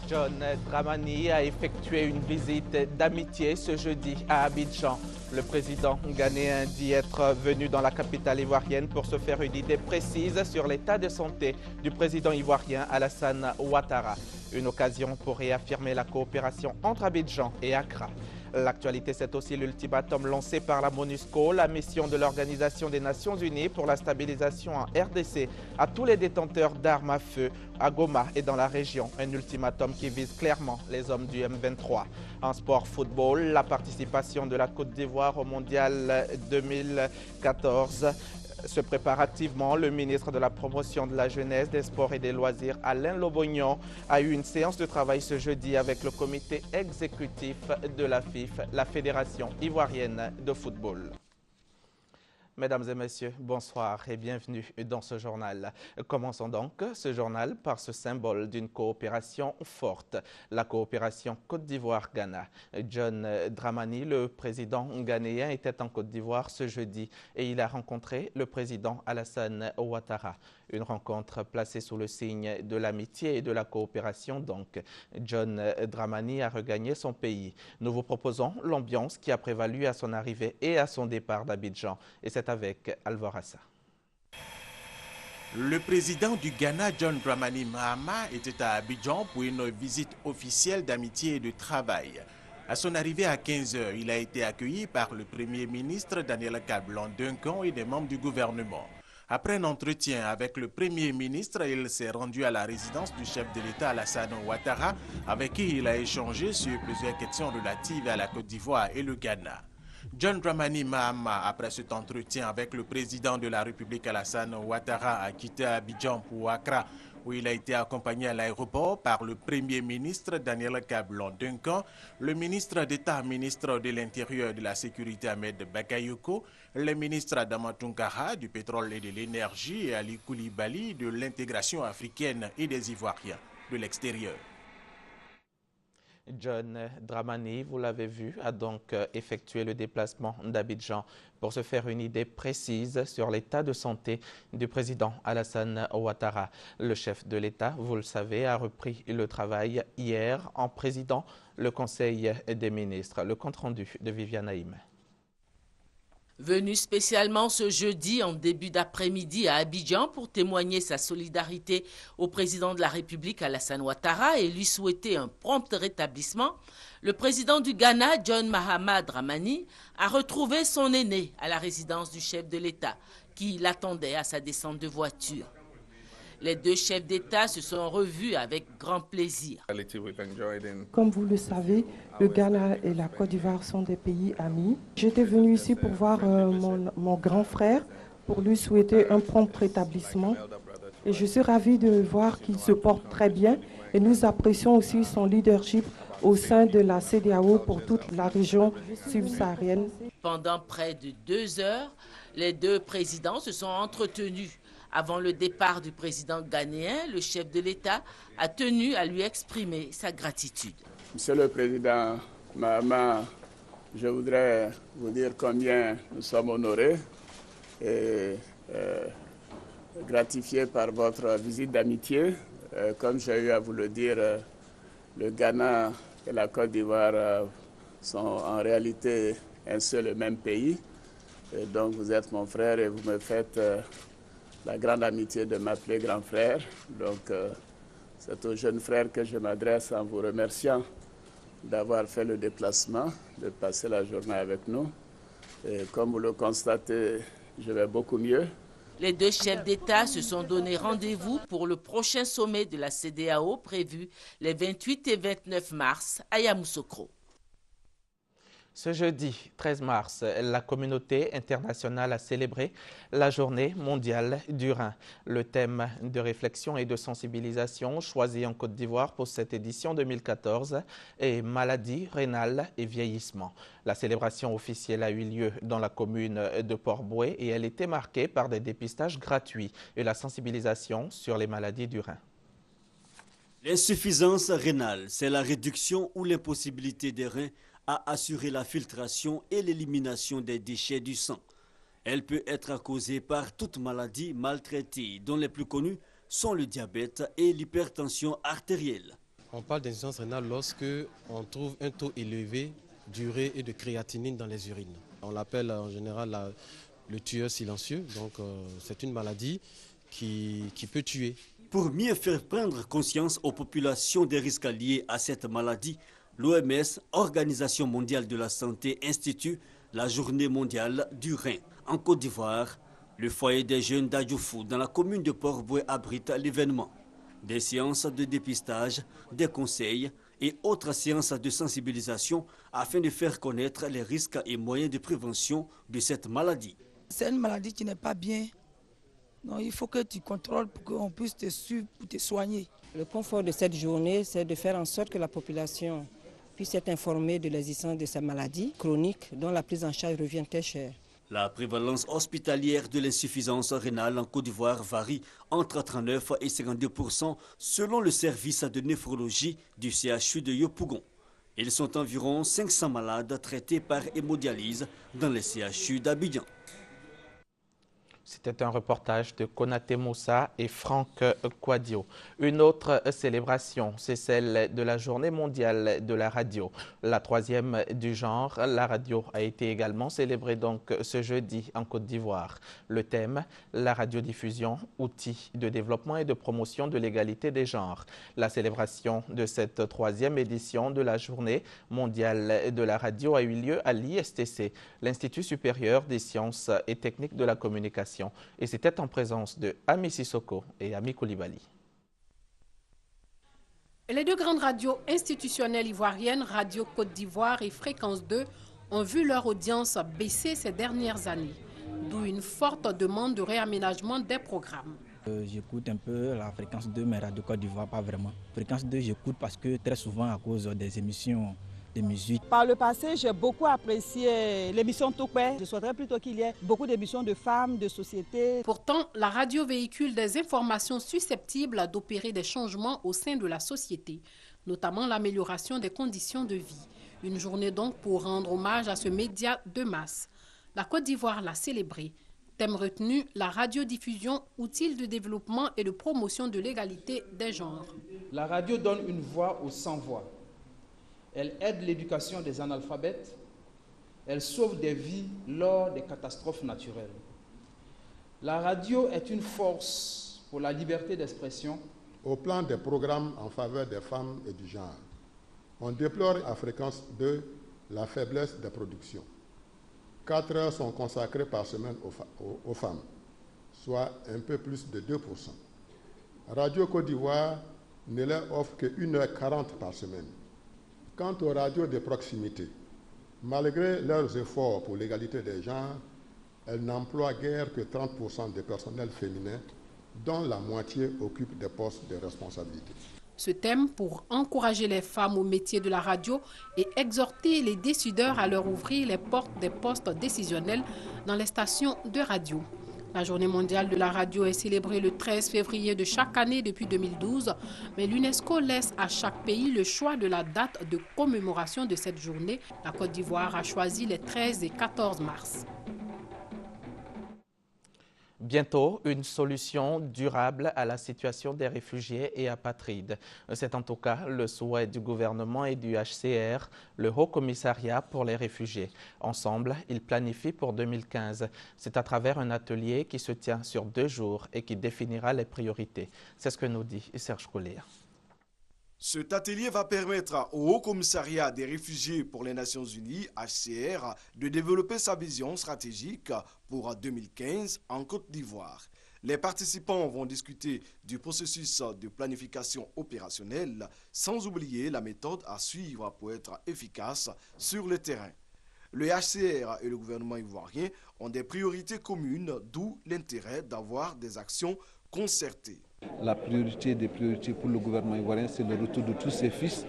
John Dramani a effectué une visite d'amitié ce jeudi à Abidjan. Le président ghanéen dit être venu dans la capitale ivoirienne pour se faire une idée précise sur l'état de santé du président ivoirien Alassane Ouattara. Une occasion pour réaffirmer la coopération entre Abidjan et Accra. L'actualité, c'est aussi l'ultimatum lancé par la MONUSCO, la mission de l'Organisation des Nations Unies pour la stabilisation en RDC, à tous les détenteurs d'armes à feu à Goma et dans la région. Un ultimatum qui vise clairement les hommes du M23. En sport football, la participation de la Côte d'Ivoire au Mondial 2014 se prépare activement. Le ministre de la Promotion de la Jeunesse, des Sports et des Loisirs, Alain Lobognon, a eu une séance de travail ce jeudi avec le comité exécutif de la FIF, la Fédération ivoirienne de football. Mesdames et messieurs, bonsoir et bienvenue dans ce journal. Commençons donc ce journal par ce symbole d'une coopération forte, la coopération Côte d'Ivoire-Ghana. John Dramani, le président ghanéen, était en Côte d'Ivoire ce jeudi et il a rencontré le président Alassane Ouattara. Une rencontre placée sous le signe de l'amitié et de la coopération. Donc, John Dramani a regagné son pays. Nous vous proposons l'ambiance qui a prévalu à son arrivée et à son départ d'Abidjan. Et c'est avec Alvarassa. Le président du Ghana, John Dramani Mahama, était à Abidjan pour une visite officielle d'amitié et de travail. À son arrivée à 15 h, il a été accueilli par le Premier ministre Daniel Kablan-Duncan et des membres du gouvernement. Après un entretien avec le Premier ministre, il s'est rendu à la résidence du chef de l'État Alassane Ouattara, avec qui il a échangé sur plusieurs questions relatives à la Côte d'Ivoire et le Ghana. John Dramani Mahama, après cet entretien avec le président de la République Alassane Ouattara, a quitté Abidjan pour Accra, où il a été accompagné à l'aéroport par le Premier ministre Daniel Kablan-Duncan, le ministre d'État, ministre de l'Intérieur et de la Sécurité Ahmed Bakayoko, le ministre Adama Tounkara du pétrole et de l'énergie et Ali Koulibaly de l'intégration africaine et des Ivoiriens de l'extérieur. John Dramani, vous l'avez vu, a donc effectué le déplacement d'Abidjan pour se faire une idée précise sur l'état de santé du président Alassane Ouattara. Le chef de l'État, vous le savez, a repris le travail hier en présidant le Conseil des ministres. Le compte-rendu de Viviane Haïm. Venu spécialement ce jeudi en début d'après-midi à Abidjan pour témoigner sa solidarité au président de la République Alassane Ouattara et lui souhaiter un prompt rétablissement, le président du Ghana, John Mahama Dramani, a retrouvé son aîné à la résidence du chef de l'État qui l'attendait à sa descente de voiture. Les deux chefs d'État se sont revus avec grand plaisir. Comme vous le savez, le Ghana et la Côte d'Ivoire sont des pays amis. J'étais venu ici pour voir mon grand frère, pour lui souhaiter un prompt rétablissement. Et je suis ravie de voir qu'il se porte très bien. Et nous apprécions aussi son leadership au sein de la CEDEAO pour toute la région subsaharienne. Pendant près de 2 heures, les deux présidents se sont entretenus. Avant le départ du président ghanéen, le chef de l'État a tenu à lui exprimer sa gratitude. Monsieur le Président Mahama, je voudrais vous dire combien nous sommes honorés et gratifiés par votre visite d'amitié. Comme j'ai eu à vous le dire, le Ghana et la Côte d'Ivoire sont en réalité un seul et même pays. Et donc vous êtes mon frère et vous me faites la grande amitié de m'appeler grand frère. Donc, c'est au jeune frère que je m'adresse en vous remerciant d'avoir fait le déplacement, de passer la journée avec nous. Et comme vous le constatez, je vais beaucoup mieux. Les deux chefs d'État se sont donné rendez-vous pour le prochain sommet de la CEDEAO prévu les 28 et 29 mars à Yamoussoukro. Ce jeudi 13 mars, la communauté internationale a célébré la journée mondiale du rein. Le thème de réflexion et de sensibilisation choisi en Côte d'Ivoire pour cette édition 2014 est maladies rénales et vieillissement. La célébration officielle a eu lieu dans la commune de Port-Bouët et elle était marquée par des dépistages gratuits et la sensibilisation sur les maladies du rein. L'insuffisance rénale, c'est la réduction ou l'impossibilité des reins à assurer la filtration et l'élimination des déchets du sang. Elle peut être causée par toute maladie maltraitée, dont les plus connues sont le diabète et l'hypertension artérielle. On parle d'insuffisance rénale lorsque on trouve un taux élevé d'urée et de créatinine dans les urines. On l'appelle en général le tueur silencieux, donc c'est une maladie qui peut tuer. Pour mieux faire prendre conscience aux populations des risques liés à cette maladie, l'OMS, Organisation mondiale de la santé, institue la journée mondiale du rein. En Côte d'Ivoire, le foyer des jeunes d'Adjoufou, dans la commune de Port-Boué, abrite l'événement. Des séances de dépistage, des conseils et autres séances de sensibilisation afin de faire connaître les risques et moyens de prévention de cette maladie. C'est une maladie qui n'est pas bien. Donc il faut que tu contrôles pour qu'on puisse te suivre, pour te soigner. Le confort de cette journée, c'est de faire en sorte que la population puisse être informée de l'existence de ces maladies chroniques dont la prise en charge revient très cher. La prévalence hospitalière de l'insuffisance rénale en Côte d'Ivoire varie entre 39 et 52% selon le service de néphrologie du CHU de Yopougon. Ils sont environ 500 malades traités par hémodialyse dans les CHU d'Abidjan. C'était un reportage de Konaté Moussa et Franck Kouadio. Une autre célébration, c'est celle de la Journée mondiale de la radio. La troisième du genre, la radio a été également célébrée donc ce jeudi en Côte d'Ivoire. Le thème, la radiodiffusion, outil de développement et de promotion de l'égalité des genres. La célébration de cette troisième édition de la Journée mondiale de la radio a eu lieu à l'ISTC, l'Institut supérieur des sciences et techniques de la communication. Et c'était en présence de Ami Sissoko et Ami Koulibaly. Les deux grandes radios institutionnelles ivoiriennes, Radio Côte d'Ivoire et Fréquence 2, ont vu leur audience baisser ces dernières années, d'où une forte demande de réaménagement des programmes. J'écoute un peu la Fréquence 2, mais Radio Côte d'Ivoire, pas vraiment. Fréquence 2, j'écoute parce que très souvent à cause des émissions de musique. Par le passé, j'ai beaucoup apprécié l'émission Toupé. Je souhaiterais plutôt qu'il y ait beaucoup d'émissions de femmes, de société. Pourtant, la radio véhicule des informations susceptibles d'opérer des changements au sein de la société, notamment l'amélioration des conditions de vie. Une journée donc pour rendre hommage à ce média de masse. La Côte d'Ivoire l'a célébré. Thème retenu, la radiodiffusion, outil de développement et de promotion de l'égalité des genres. La radio donne une voix aux sans-voix. Elle aide l'éducation des analphabètes. Elle sauve des vies lors des catastrophes naturelles. La radio est une force pour la liberté d'expression. Au plan des programmes en faveur des femmes et du genre, on déplore à Fréquence 2 la faiblesse des productions. 4 heures sont consacrées par semaine aux femmes, soit un peu plus de 2%. Radio Côte d'Ivoire ne leur offre que 1h40 par semaine. Quant aux radios de proximité, malgré leurs efforts pour l'égalité des genres, elles n'emploient guère que 30% des personnels féminins, dont la moitié occupent des postes de responsabilité. Ce thème pour encourager les femmes au métier de la radio et exhorter les décideurs à leur ouvrir les portes des postes décisionnels dans les stations de radio. La Journée mondiale de la radio est célébrée le 13 février de chaque année depuis 2012, mais l'UNESCO laisse à chaque pays le choix de la date de commémoration de cette journée. La Côte d'Ivoire a choisi les 13 et 14 mars. Bientôt, une solution durable à la situation des réfugiés et apatrides. C'est en tout cas le souhait du gouvernement et du HCR, le Haut Commissariat pour les réfugiés. Ensemble, ils planifient pour 2015. C'est à travers un atelier qui se tient sur 2 jours et qui définira les priorités. C'est ce que nous dit Serge Collier. Cet atelier va permettre au Haut Commissariat des réfugiés pour les Nations Unies, HCR, de développer sa vision stratégique pour 2015 en Côte d'Ivoire. Les participants vont discuter du processus de planification opérationnelle, sans oublier la méthode à suivre pour être efficace sur le terrain. Le HCR et le gouvernement ivoirien ont des priorités communes, d'où l'intérêt d'avoir des actions concertées. La priorité des priorités pour le gouvernement ivoirien, c'est le retour de tous ses fils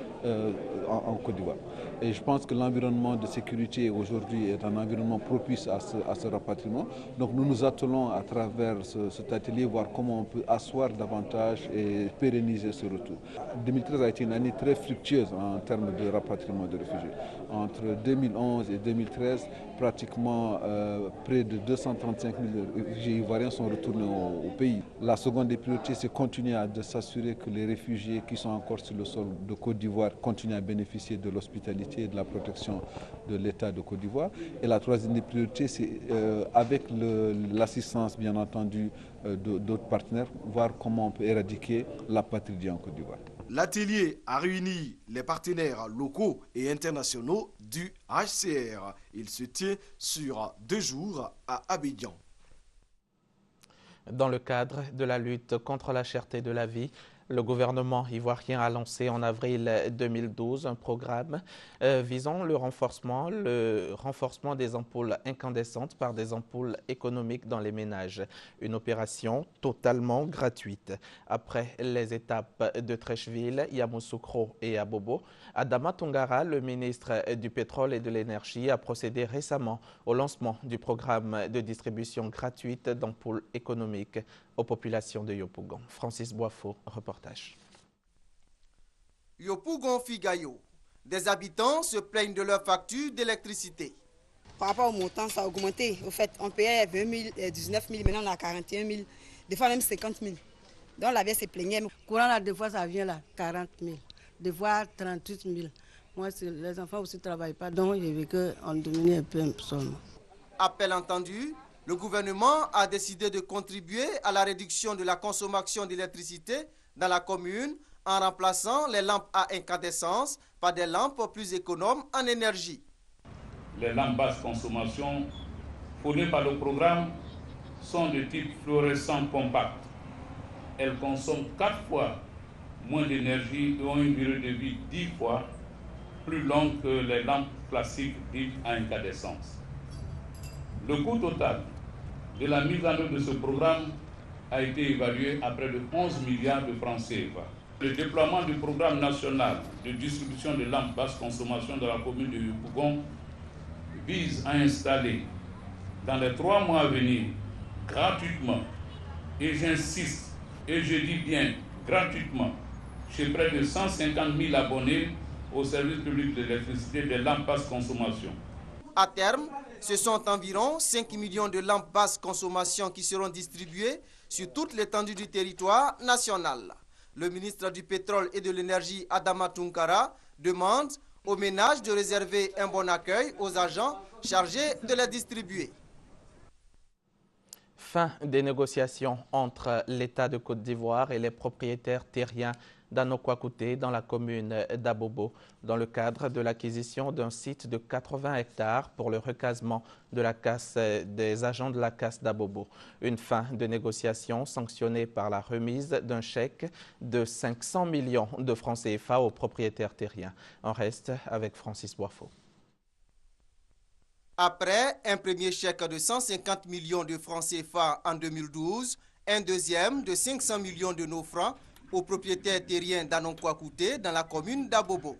en Côte d'Ivoire. Et je pense que l'environnement de sécurité aujourd'hui est un environnement propice à ce rapatriement. Donc nous nous attelons à travers cet atelier voir comment on peut asseoir davantage et pérenniser ce retour. 2013 a été une année très fructueuse en termes de rapatriement de réfugiés. Entre 2011 et 2013, pratiquement près de 235 000 réfugiés ivoiriens sont retournés au pays. La seconde des priorités, c'est continuer à s'assurer que les réfugiés qui sont encore sur le sol de Côte d'Ivoire continuent à bénéficier de l'hospitalité et de la protection de l'État de Côte d'Ivoire. Et la troisième des priorités, c'est avec l'assistance, bien entendu, d'autres partenaires, voir comment on peut éradiquer l'apatridie en Côte d'Ivoire. L'atelier a réuni les partenaires locaux et internationaux du HCR. Il se tient sur 2 jours à Abidjan. Dans le cadre de la lutte contre la cherté de la vie, le gouvernement ivoirien a lancé en avril 2012 un programme visant le renforcement des ampoules incandescentes par des ampoules économiques dans les ménages. Une opération totalement gratuite. Après les étapes de Treichville, Yamoussoukro et Abobo, Adama Tongara, le ministre du Pétrole et de l'Énergie, a procédé récemment au lancement du programme de distribution gratuite d'ampoules économiques aux populations de Yopougon. Francis Boifo, reportage. Yopougon Figayo. Des habitants se plaignent de leur facture d'électricité. Par rapport au montant, ça a augmenté. Au fait, on payait 20 000, 19 000, maintenant on a 41 000, des fois même 50 000. Donc la vie se plaignait. Courant là, des fois ça vient là, 40 000, des fois 38 000. Moi, les enfants aussi ne travaillent pas, donc je veux qu'on diminue un peu seulement. Appel entendu, le gouvernement a décidé de contribuer à la réduction de la consommation d'électricité dans la commune en remplaçant les lampes à incandescence par des lampes plus économes en énergie. Les lampes basse consommation fournies par le programme sont de type fluorescent compact. Elles consomment 4 fois moins d'énergie et ont une durée de vie 10 fois plus longue que les lampes classiques dites à incandescence. Le coût total de la mise en œuvre de ce programme a été évalué à près de 11 milliards de francs CFA. Le déploiement du programme national de distribution de lampes basse consommation dans la commune de Yopougon vise à installer dans les 3 mois à venir gratuitement, et j'insiste, et je dis bien gratuitement, chez près de 150 000 abonnés au service public de l'électricité des lampes basse consommation. À terme, ce sont environ 5 millions de lampes basse consommation qui seront distribuées sur toute l'étendue du territoire national. Le ministre du Pétrole et de l'Énergie, Adama Tongara, demande aux ménages de réserver un bon accueil aux agents chargés de les distribuer. Fin des négociations entre l'État de Côte d'Ivoire et les propriétaires terriens d'Anokwakouté dans la commune d'Abobo, dans le cadre de l'acquisition d'un site de 80 hectares pour le recasement de la casse des agents de la casse d'Abobo. Une fin de négociation sanctionnée par la remise d'un chèque de 500 millions de francs CFA aux propriétaires terriens. On reste avec Francis Boifo. Après un premier chèque de 150 millions de francs CFA en 2012, un deuxième de 500 millions de nos francs aux propriétaires terriens d'Anokwakouté dans la commune d'Abobo.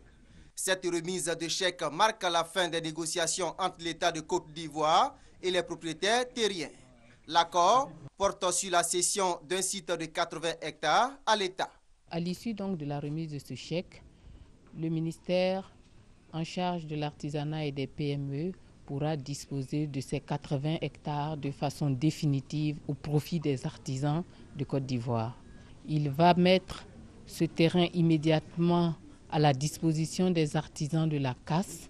Cette remise de chèque marque la fin des négociations entre l'État de Côte d'Ivoire et les propriétaires terriens. L'accord porte sur la cession d'un site de 80 hectares à l'État. À l'issue donc de la remise de ce chèque, le ministère en charge de l'artisanat et des PME pourra disposer de ces 80 hectares de façon définitive au profit des artisans de Côte d'Ivoire. Il va mettre ce terrain immédiatement à la disposition des artisans de la casse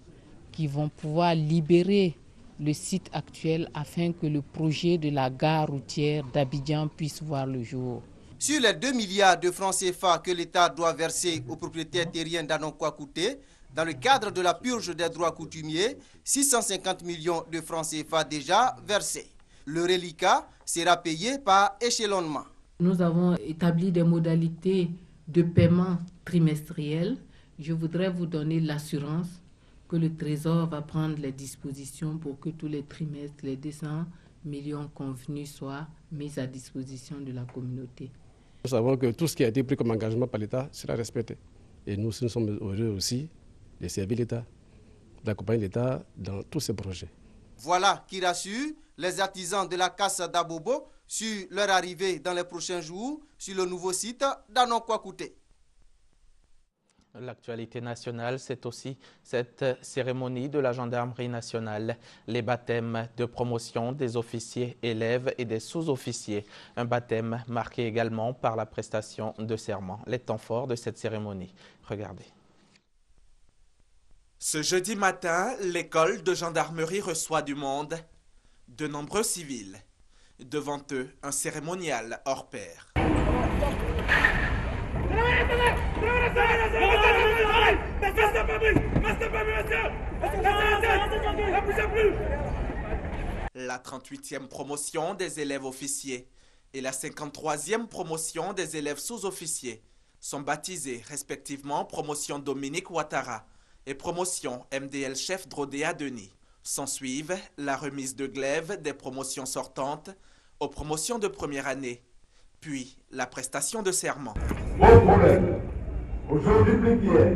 qui vont pouvoir libérer le site actuel afin que le projet de la gare routière d'Abidjan puisse voir le jour. Sur les 2 milliards de francs CFA que l'État doit verser aux propriétaires terriens d'Anokwakouté, dans le cadre de la purge des droits coutumiers, 650 millions de francs CFA déjà versés. Le reliquat sera payé par échelonnement. Nous avons établi des modalités de paiement trimestriel. Je voudrais vous donner l'assurance que le Trésor va prendre les dispositions pour que tous les trimestres, les 200 millions convenus soient mis à disposition de la communauté. Nous savons que tout ce qui a été pris comme engagement par l'État sera respecté. Et nous sommes heureux aussi de servir l'État. d'accompagner l'État dans tous ces projets. Voilà qui rassure les artisans de la casse d'Abobo sur leur arrivée dans les prochains jours sur le nouveau site d'Anokwakouté. L'actualité nationale, c'est aussi cette cérémonie de la gendarmerie nationale, les baptêmes de promotion des officiers, élèves et des sous-officiers. Un baptême marqué également par la prestation de serment. Les temps forts de cette cérémonie. Regardez. Ce jeudi matin, l'école de gendarmerie reçoit du monde, de nombreux civils. Devant eux, un cérémonial hors pair. La 38e promotion des élèves officiers et la 53e promotion des élèves sous-officiers sont baptisés respectivement promotion Dominique Ouattara et promotion MDL chef Drodéa Denis. S'ensuivent la remise de glaive des promotions sortantes aux promotions de première année, puis la prestation de serment. Vos problèmes, aujourd'hui plus qu'hier,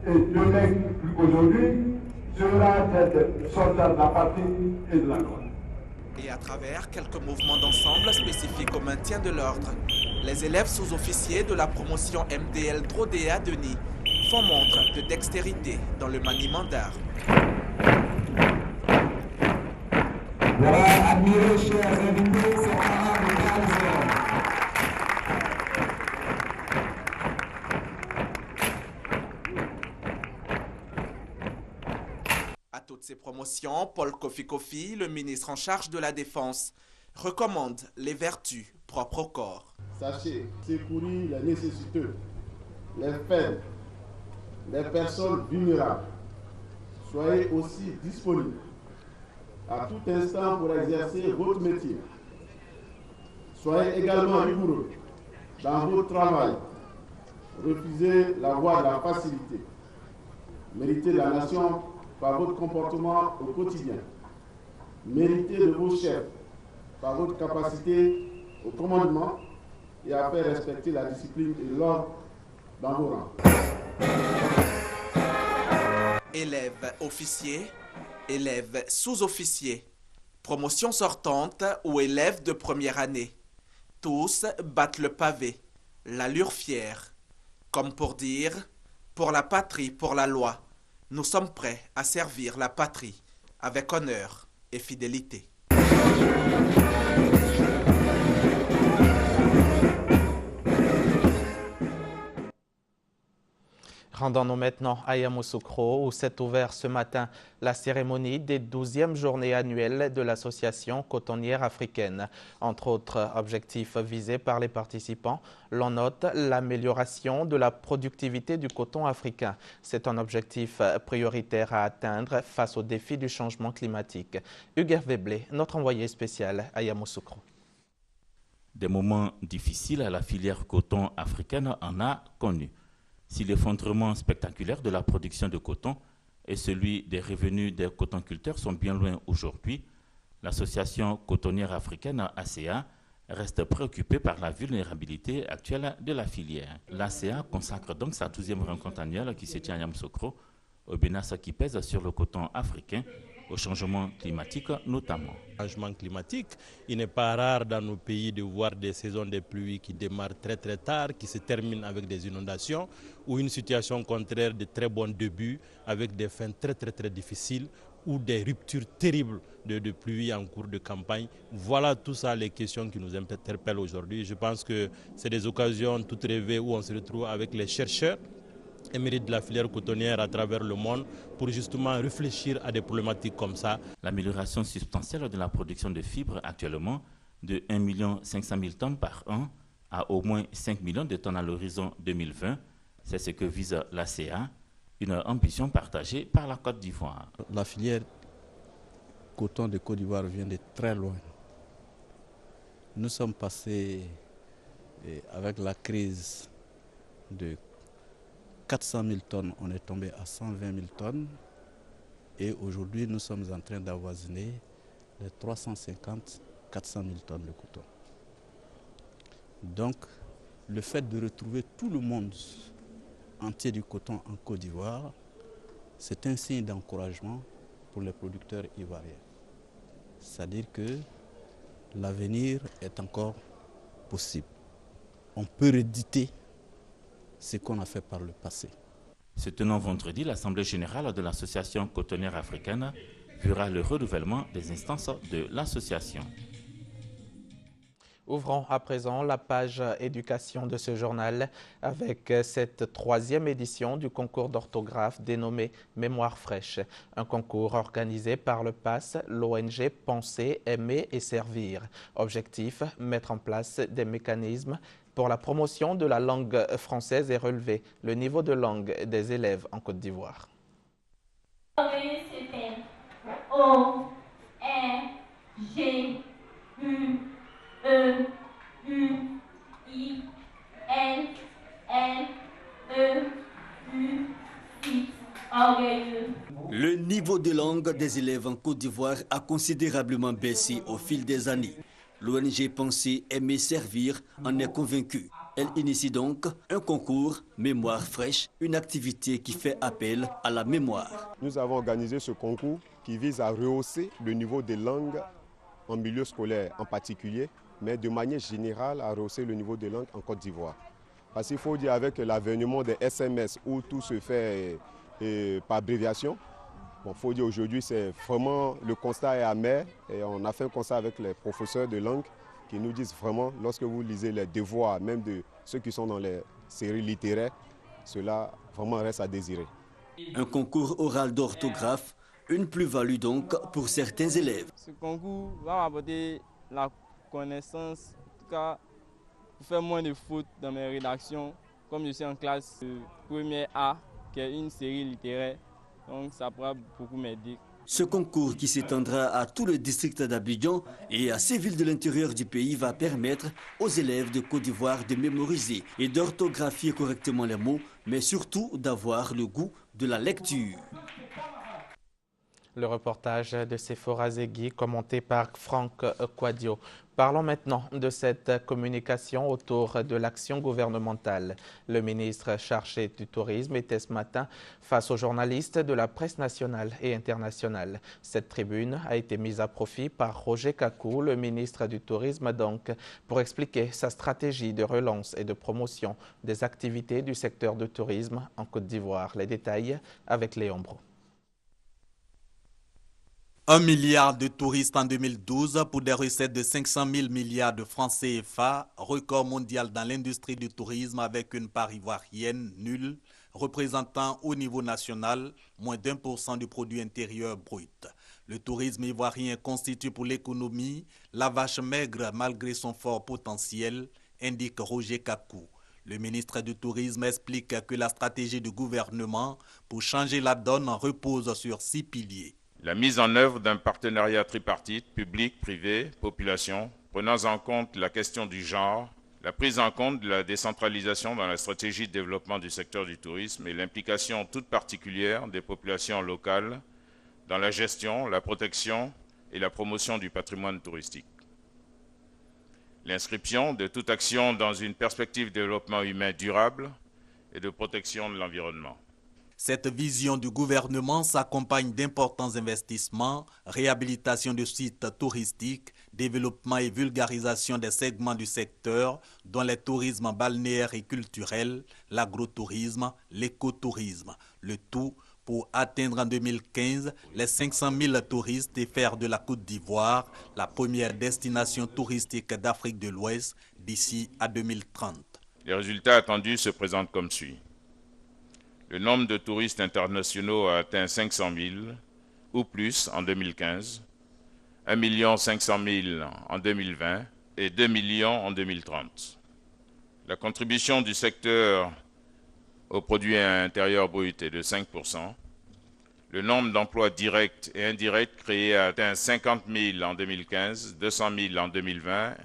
et demain plus qu'aujourd'hui, sera d'être soldat de la patrie et de la gloire. Et à travers quelques mouvements d'ensemble spécifiques au maintien de l'ordre, les élèves sous-officiers de la promotion MDL Drodéa Denis font montre de dextérité dans le maniement d'armes. Voilà, admirez, chers invités, ces parents de Calzone. À toutes ces promotions, Paul Kofi Kofi, le ministre en charge de la Défense, recommande les vertus propres au corps. Sachez secourir les nécessiteux, les faibles, les personnes vulnérables. Soyez aussi disponibles à tout instant pour exercer votre métier. Soyez également rigoureux dans votre travail. Refusez la voie de la facilité. Méritez la nation par votre comportement au quotidien. Méritez de vos chefs par votre capacité au commandement et à faire respecter la discipline et l'ordre dans vos rangs. Élèves officiers, élèves sous-officiers, promotion sortante ou élèves de première année. Tous battent le pavé, l'allure fière. Comme pour dire, pour la patrie, pour la loi, nous sommes prêts à servir la patrie avec honneur et fidélité. Rendons-nous maintenant à Yamoussoukro où s'est ouvert ce matin la cérémonie des 12e journées annuelles de l'association cotonnière africaine. Entre autres objectifs visés par les participants, l'on note l'amélioration de la productivité du coton africain. C'est un objectif prioritaire à atteindre face aux défis du changement climatique. Hugues Veblé, notre envoyé spécial à Yamoussoukro. Des moments difficiles à la filière coton africaine en a connu. Si l'effondrement spectaculaire de la production de coton et celui des revenus des cotonculteurs sont bien loin aujourd'hui, l'association cotonnière africaine ACA reste préoccupée par la vulnérabilité actuelle de la filière. L'ACA consacre donc sa 12e rencontre annuelle qui se tient à Yamoussoukro aux menaces qui pèsent sur le coton africain, au changement climatique notamment. Changement climatique, il n'est pas rare dans nos pays de voir des saisons de pluie qui démarrent très très tard, qui se terminent avec des inondations, ou une situation contraire de très bons débuts avec des fins très très très difficiles, ou des ruptures terribles de pluie en cours de campagne. Voilà tout ça les questions qui nous interpellent aujourd'hui. Je pense que c'est des occasions toutes rêvées où on se retrouve avec les chercheurs émérite de la filière cotonnière à travers le monde pour justement réfléchir à des problématiques comme ça. L'amélioration substantielle de la production de fibres actuellement de 1 500 000 tonnes par an à au moins 5 millions de tonnes à l'horizon 2020, c'est ce que vise l'ACA, une ambition partagée par la Côte d'Ivoire. La filière coton de Côte d'Ivoire vient de très loin. Nous sommes passés avec la crise de 400 000 tonnes, on est tombé à 120 000 tonnes et aujourd'hui nous sommes en train d'avoisiner les 350 400 000 tonnes de coton. Donc le fait de retrouver tout le monde entier du coton en Côte d'Ivoire c'est un signe d'encouragement pour les producteurs ivoiriens. C'est-à-dire que l'avenir est encore possible. On peut rééditer ce qu'on a fait par le passé. Se tenant vendredi, l'Assemblée générale de l'Association cotonnière africaine verra le renouvellement des instances de l'association. Ouvrons à présent la page éducation de ce journal avec cette 3e édition du concours d'orthographe dénommé Mémoire fraîche. Un concours organisé par le PASS, l'ONG Penser, Aimer et Servir. Objectif, mettre en place des mécanismes pour la promotion de la langue française et relever le niveau de langue des élèves en Côte d'Ivoire. O, R, G, U, E, U, I, N, N, E, U, I, orgueilleux. Le niveau de langue des élèves en Côte d'Ivoire a considérablement baissé au fil des années. L'ONG Penser, Aimer, Servir en est convaincue. Elle initie donc un concours Mémoire fraîche, une activité qui fait appel à la mémoire. Nous avons organisé ce concours qui vise à rehausser le niveau des langues en milieu scolaire en particulier, mais de manière générale à rehausser le niveau des langues en Côte d'Ivoire. Parce qu'il faut dire avec l'avènement des SMS où tout se fait par abréviation, il faut dire aujourd'hui c'est vraiment le constat est amer et on a fait un constat avec les professeurs de langue qui nous disent vraiment lorsque vous lisez les devoirs, même de ceux qui sont dans les séries littéraires, cela vraiment reste à désirer. Un concours oral d'orthographe, une plus-value donc pour certains élèves. Ce concours va m'apporter la connaissance, en tout cas pour faire moins de fautes dans mes rédactions, comme je suis en classe première A, qui est une série littéraire, donc ça pourra beaucoup m'aider. Ce concours qui s'étendra à tout le district d'Abidjan et à ces villes de l'intérieur du pays va permettre aux élèves de Côte d'Ivoire de mémoriser et d'orthographier correctement les mots, mais surtout d'avoir le goût de la lecture. Le reportage de Sephora Zegui, commenté par Franck Quadio. Parlons maintenant de cette communication autour de l'action gouvernementale. Le ministre chargé du tourisme était ce matin face aux journalistes de la presse nationale et internationale. Cette tribune a été mise à profit par Roger Kakou, le ministre du Tourisme donc, pour expliquer sa stratégie de relance et de promotion des activités du secteur du tourisme en Côte d'Ivoire. Les détails avec Léon Bro. 1 milliard de touristes en 2012 pour des recettes de 500 000 milliards de francs CFA, record mondial dans l'industrie du tourisme avec une part ivoirienne nulle, représentant au niveau national moins d'1% du produit intérieur brut. Le tourisme ivoirien constitue pour l'économie la vache maigre malgré son fort potentiel, indique Roger Kakou. Le ministre du Tourisme explique que la stratégie du gouvernement pour changer la donne repose sur 6 piliers. La mise en œuvre d'un partenariat tripartite, public, privé, population, prenant en compte la question du genre, la prise en compte de la décentralisation dans la stratégie de développement du secteur du tourisme et l'implication toute particulière des populations locales dans la gestion, la protection et la promotion du patrimoine touristique. L'inscription de toute action dans une perspective de développement humain durable et de protection de l'environnement. Cette vision du gouvernement s'accompagne d'importants investissements, réhabilitation de sites touristiques, développement et vulgarisation des segments du secteur, dont les tourismes balnéaires et culturels, l'agrotourisme, l'écotourisme. Le tout pour atteindre en 2015 les 500 000 touristes et faire de la Côte d'Ivoire la première destination touristique d'Afrique de l'Ouest d'ici à 2030. Les résultats attendus se présentent comme suit. Le nombre de touristes internationaux a atteint 500 000 ou plus en 2015, 1 500 000 en 2020 et 2 millions en 2030. La contribution du secteur au produit intérieur brut est de 5%. Le nombre d'emplois directs et indirects créés a atteint 50 000 en 2015, 200 000 en 2020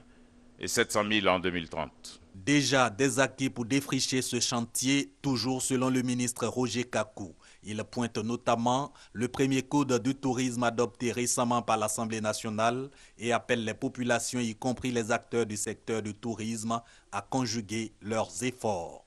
et 700 000 en 2030. Déjà des acquis pour défricher ce chantier, toujours selon le ministre Roger Kakou. Il pointe notamment le premier code du tourisme adopté récemment par l'Assemblée nationale et appelle les populations, y compris les acteurs du secteur du tourisme, à conjuguer leurs efforts.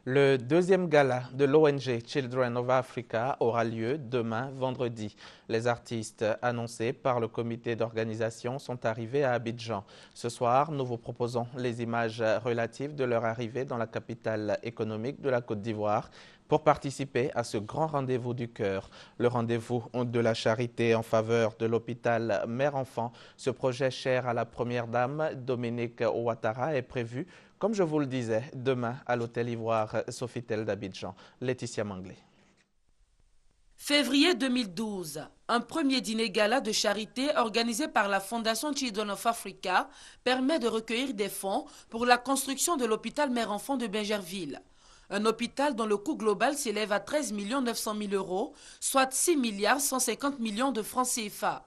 Le deuxième gala de l'ONG Children of Africa aura lieu demain vendredi. Les artistes annoncés par le comité d'organisation sont arrivés à Abidjan. Ce soir, nous vous proposons les images relatives de leur arrivée dans la capitale économique de la Côte d'Ivoire pour participer à ce grand rendez-vous du cœur, le rendez-vous de la charité en faveur de l'hôpital Mère-Enfant. Ce projet cher à la première dame, Dominique Ouattara, est prévu, comme je vous le disais, demain à l'hôtel Ivoire Sofitel d'Abidjan. Laetitia Manglé. Février 2012, un premier dîner gala de charité organisé par la Fondation Children of Africa permet de recueillir des fonds pour la construction de l'hôpital Mère-Enfant de Bingerville. Un hôpital dont le coût global s'élève à 13 900 000 €, soit 6 150 millions de francs CFA.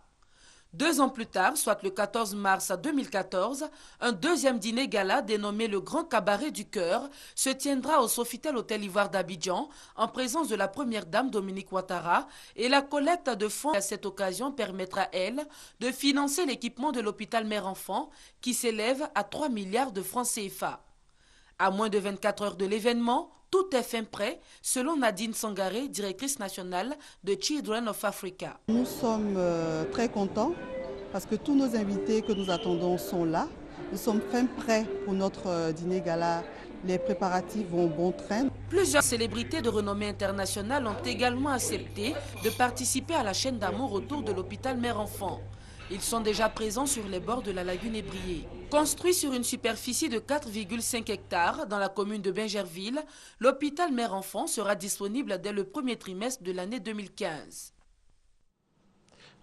2 ans plus tard, soit le 14 mars 2014, un deuxième dîner gala dénommé le Grand Cabaret du Cœur se tiendra au Sofitel Hôtel Ivoire d'Abidjan en présence de la première dame Dominique Ouattara, et la collecte de fonds à cette occasion permettra, elle, de financer l'équipement de l'hôpital Mère-Enfant qui s'élève à 3 milliards de francs CFA. À moins de 24 heures de l'événement, tout est fin prêt, selon Nadine Sangaré, directrice nationale de Children of Africa. Nous sommes très contents parce que tous nos invités que nous attendons sont là. Nous sommes fin prêts pour notre dîner gala. Les préparatifs vont bon train. Plusieurs célébrités de renommée internationale ont également accepté de participer à la chaîne d'amour autour de l'hôpital Mère-Enfant. Ils sont déjà présents sur les bords de la lagune Ébrié. Construit sur une superficie de 4,5 hectares dans la commune de Bingerville, l'hôpital Mère-Enfant sera disponible dès le premier trimestre de l'année 2015.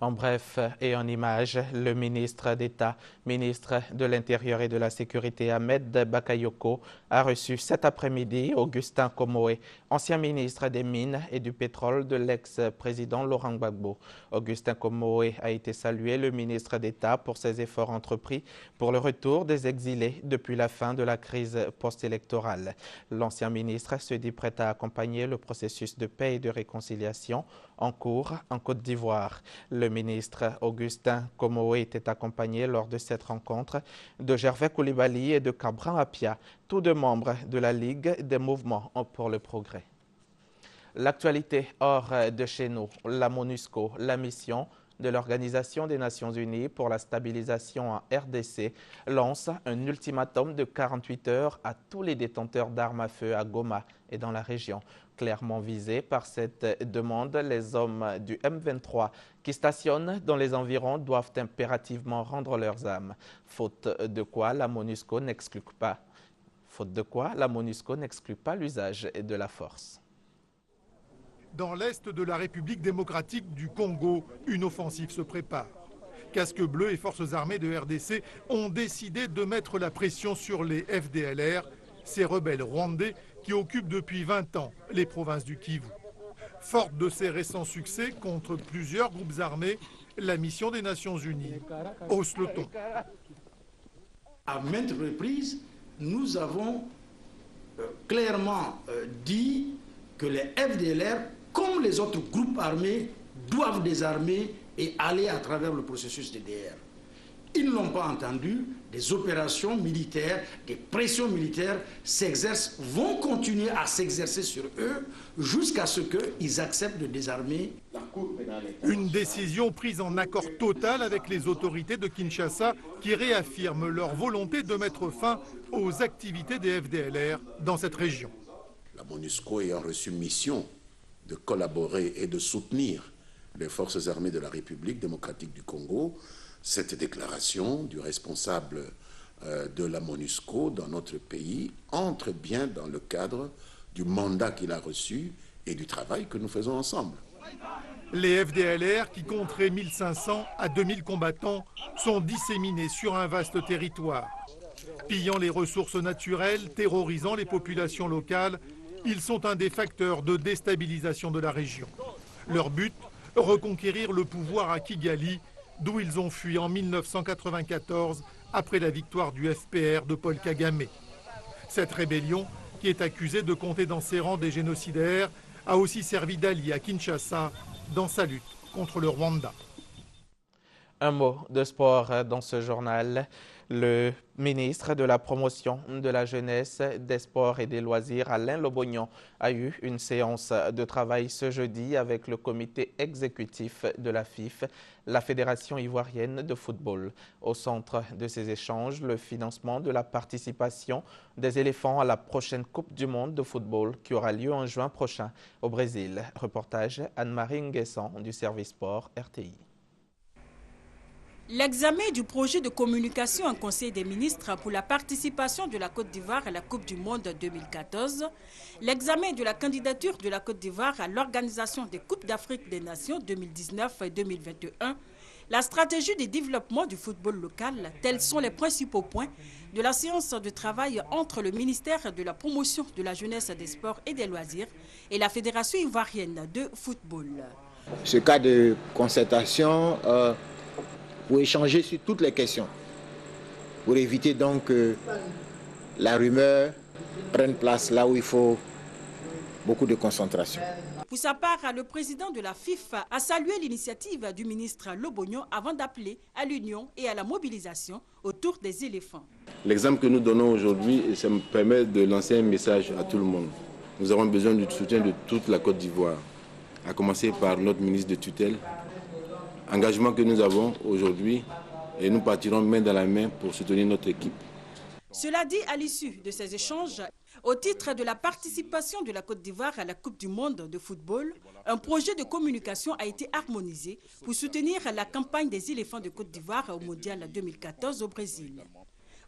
En bref et en images, le ministre d'État, ministre de l'Intérieur et de la Sécurité Ahmed Bakayoko a reçu cet après-midi Augustin Komoé, ancien ministre des Mines et du Pétrole de l'ex-président Laurent Gbagbo. Augustin Komoé a été salué, le ministre d'État, pour ses efforts entrepris pour le retour des exilés depuis la fin de la crise post-électorale. L'ancien ministre se dit prêt à accompagner le processus de paix et de réconciliation en cours en Côte d'Ivoire. Le ministre Augustin Komoé était accompagné lors de cette rencontre de Gervais Koulibaly et de Cabran Apia, tous deux membres de la Ligue des mouvements pour le progrès. L'actualité hors de chez nous, la MONUSCO, la mission de l'Organisation des Nations Unies pour la stabilisation en RDC, lance un ultimatum de 48 heures à tous les détenteurs d'armes à feu à Goma et dans la région. Clairement visés par cette demande, les hommes du M23 qui stationnent dans les environs doivent impérativement rendre leurs armes, faute de quoi la MONUSCO n'exclut pas l'usage de la force. Dans l'est de la République démocratique du Congo, une offensive se prépare. Casques bleus et forces armées de RDC ont décidé de mettre la pression sur les FDLR, ces rebelles rwandais qui occupent depuis 20 ans les provinces du Kivu. Forte de ses récents succès contre plusieurs groupes armés, la mission des Nations Unies hausse le ton. À maintes reprises, nous avons clairement dit que les FDLR, comme les autres groupes armés, doivent désarmer et aller à travers le processus DDR. Ils n'ont pas entendu, des opérations militaires, des pressions militaires vont continuer à s'exercer sur eux jusqu'à ce qu'ils acceptent de désarmer. Une décision prise en accord total avec les autorités de Kinshasa qui réaffirment leur volonté de mettre fin aux activités des FDLR dans cette région. La MONUSCO ayant reçu mission de collaborer et de soutenir les forces armées de la République démocratique du Congo, cette déclaration du responsable de la MONUSCO dans notre pays entre bien dans le cadre du mandat qu'il a reçu et du travail que nous faisons ensemble. Les FDLR, qui compteraient 1500 à 2000 combattants, sont disséminés sur un vaste territoire. Pillant les ressources naturelles, terrorisant les populations locales, ils sont un des facteurs de déstabilisation de la région. Leur but, reconquérir le pouvoir à Kigali, d'où ils ont fui en 1994 après la victoire du FPR de Paul Kagame. Cette rébellion, qui est accusée de compter dans ses rangs des génocidaires, a aussi servi d'allié à Kinshasa dans sa lutte contre le Rwanda. Un mot de sport dans ce journal. Le ministre de la Promotion de la Jeunesse, des Sports et des Loisirs, Alain Lobognon, a eu une séance de travail ce jeudi avec le comité exécutif de la FIF, la Fédération ivoirienne de football. Au centre de ces échanges, le financement de la participation des éléphants à la prochaine Coupe du monde de football qui aura lieu en juin prochain au Brésil. Reportage Anne-Marie Nguessan du service sport RTI. L'examen du projet de communication en Conseil des ministres pour la participation de la Côte d'Ivoire à la Coupe du monde 2014, l'examen de la candidature de la Côte d'Ivoire à l'Organisation des Coupes d'Afrique des Nations 2019 et 2021, la stratégie de développement du football local, tels sont les principaux points de la séance de travail entre le ministère de la Promotion de la Jeunesse, des Sports et des Loisirs et la Fédération ivoirienne de football. Ce cas de concertation pour échanger sur toutes les questions, pour éviter donc que la rumeur prenne place là où il faut beaucoup de concentration. Pour sa part, le président de la FIF a salué l'initiative du ministre Lobognon avant d'appeler à l'union et à la mobilisation autour des éléphants. L'exemple que nous donnons aujourd'hui, ça me permet de lancer un message à tout le monde. Nous avons besoin du soutien de toute la Côte d'Ivoire, à commencer par notre ministre de tutelle. Engagement que nous avons aujourd'hui et nous partirons main dans la main pour soutenir notre équipe. Cela dit, à l'issue de ces échanges, au titre de la participation de la Côte d'Ivoire à la Coupe du monde de football, un projet de communication a été harmonisé pour soutenir la campagne des éléphants de Côte d'Ivoire au Mondial 2014 au Brésil.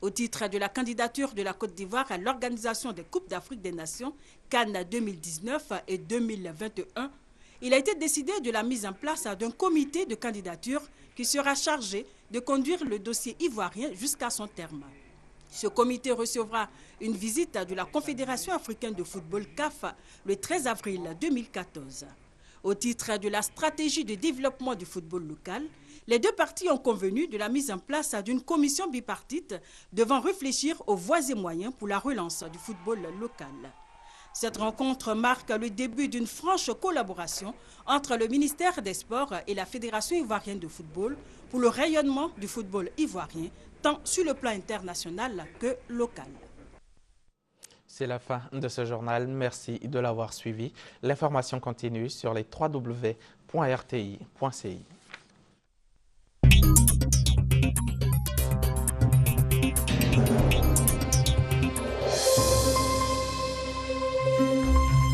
Au titre de la candidature de la Côte d'Ivoire à l'Organisation des Coupes d'Afrique des Nations, Cannes 2019 et 2021, il a été décidé de la mise en place d'un comité de candidature qui sera chargé de conduire le dossier ivoirien jusqu'à son terme. Ce comité recevra une visite de la Confédération africaine de football CAF le 13 avril 2014. Au titre de la stratégie de développement du football local, les deux parties ont convenu de la mise en place d'une commission bipartite devant réfléchir aux voies et moyens pour la relance du football local. Cette rencontre marque le début d'une franche collaboration entre le ministère des Sports et la Fédération ivoirienne de football pour le rayonnement du football ivoirien, tant sur le plan international que local. C'est la fin de ce journal. Merci de l'avoir suivi. L'information continue sur les www.rti.ci.